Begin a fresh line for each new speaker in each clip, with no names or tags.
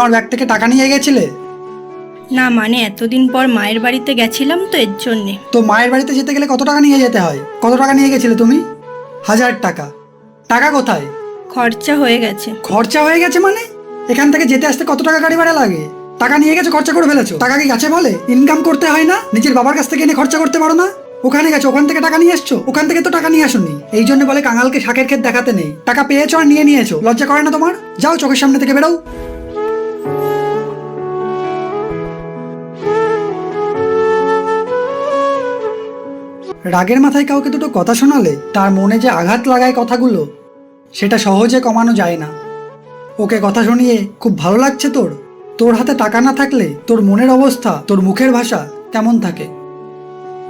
আমার ব্যাগ থেকে টাকা নিয়ে গেছিলে?
না মানে এতদিন পর মায়ের বাড়িতে গেছিলাম তো এর জন্যে।
তো মায়ের বাড়িতে যেতে গেলে কত টাকা নিয়ে যেতে হয়? কত টাকা নিয়ে গেছিলে তুমি? 1000 টাকা। টাকা কোথায়?
খরচা হয়ে গেছে।
খরচা হয়ে গেছে মানে? এখান থেকে যেতে আসতে কত টাকা গাড়ি ভাড়া লাগে? টাকা নিয়ে গেছো, খরচা করে ফেলেছো। টাকা কি গাছে বলে? ইনকাম করতে হয় না? নিজের বাবার কাছ থেকে এনে খরচা করতে পারো না? ওখানে গেছো, ওখান থেকে টাকা নিয়ে এসছো, ওখান থেকে তো টাকা নিয়ে আসোনি। এই জন্য বলে কাঙালকে শাকের ক্ষেত দেখাতে নেই। টাকা পেয়েছো আর নিয়ে নিয়েছো, লজ্জা করে না তোমার? যাও, চোখের সামনে থেকে বেরোও। রাগের মাথায় কাউকে দুটো কথা শোনালে তার মনে যে আঘাত লাগায় কথাগুলো, সেটা সহজে কমানো যায় না। ওকে কথা শুনিয়ে খুব ভালো লাগছে তোর? তোর হাতে টাকা না থাকলে তোর মনের অবস্থা, তোর মুখের ভাষা কেমন থাকে?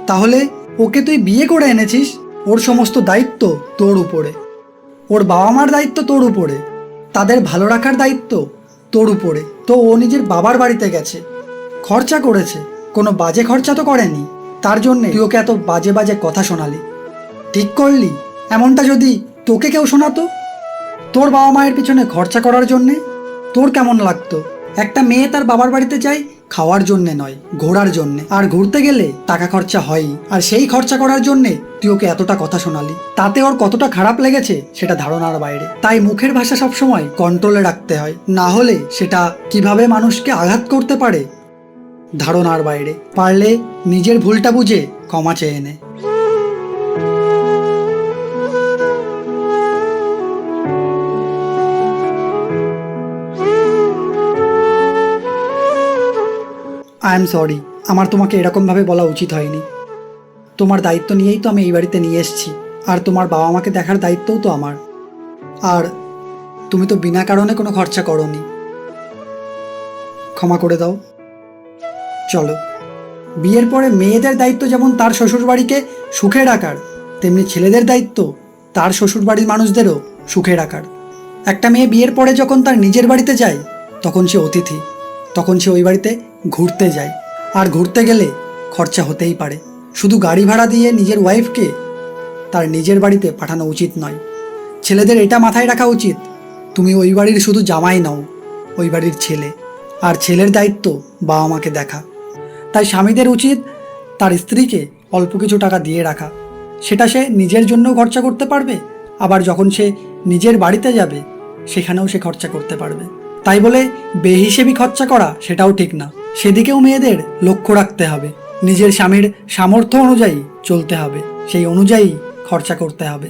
তাহলে ওকে তুই বিয়ে করে এনেছিস, ওর সমস্ত দায়িত্ব তোর উপরে, ওর বাবা মার দায়িত্ব তোর উপরে, তাদের ভালো রাখার দায়িত্ব তোর উপরে। তো ও নিজের বাবার বাড়িতে গেছে, খরচা করেছে, কোনো বাজে খরচা তো করেনি। তার জন্যে তুই ওকে এত বাজে বাজে কথা শোনালি। ঠিক করলি? এমনটা যদি তোকে কেউ শোনাতো তোর বাবা মায়ের পিছনে খরচা করার জন্যে, তোর কেমন লাগতো? একটা মেয়ে তার বাবার বাড়িতে যায় খাওয়ার জন্যে নয়, ঘোরার জন্যে। আর ঘুরতে গেলে টাকা খরচা হয়ই, আর সেই খরচা করার জন্যে তুই ওকে এতটা কথা শোনালি। তাতে ওর কতটা খারাপ লেগেছে সেটা ধারণার বাইরে। তাই মুখের ভাষা সবসময় কন্ট্রোলে রাখতে হয়, না হলে সেটা কিভাবে মানুষকে আঘাত করতে পারে ধারণার বাইরে। পারলে নিজের ভুলটা বুঝে ক্ষমা চেয়ে নে। আই এম সরি, আমার তোমাকে এরকমভাবে বলা উচিত হয়নি। তোমার দায়িত্ব নিয়েই তো আমি এই বাড়িতে নিয়ে এসেছি, আর তোমার বাবা মাকে দেখার দায়িত্বও তো আমার। আর তুমি তো বিনা কারণে কোনো খরচা করোনি। ক্ষমা করে দাও। চলো। বিয়ের পরে মেয়েদের দায়িত্ব যেমন তার শ্বশুরবাড়িকে সুখে রাখার, তেমনি ছেলেদের দায়িত্ব তার শ্বশুরবাড়ির মানুষদেরও সুখে রাখার। একটা মেয়ে বিয়ের পরে যখন তার নিজের বাড়িতে যায়, তখন সে অতিথি, তখন সে ওই বাড়িতে ঘুরতে যায়। আর ঘুরতে গেলে খরচা হতেই পারে। শুধু গাড়ি ভাড়া দিয়ে নিজের ওয়াইফকে তার নিজের বাড়িতে পাঠানো উচিত নয়। ছেলেদের এটা মাথায় রাখা উচিত, তুমি ওই বাড়ির শুধু জামাই নও, ওই বাড়ির ছেলে। আর ছেলের দায়িত্ব বাবা মাকে দেখা। তাই স্বামীদের উচিত তার স্ত্রীকে অল্প কিছু টাকা দিয়ে রাখা। সেটা সে নিজের জন্যও খরচা করতে পারবে, আবার যখন সে নিজের বাড়িতে যাবে সেখানেও সে খরচা করতে পারবে। তাই বলে বেহিসেবি খরচা করা সেটাও ঠিক না। সেদিকেও মেয়েদের লক্ষ্য রাখতে হবে। নিজের স্বামীর সামর্থ্য অনুযায়ী চলতে হবে, সেই অনুযায়ী খরচা করতে হবে।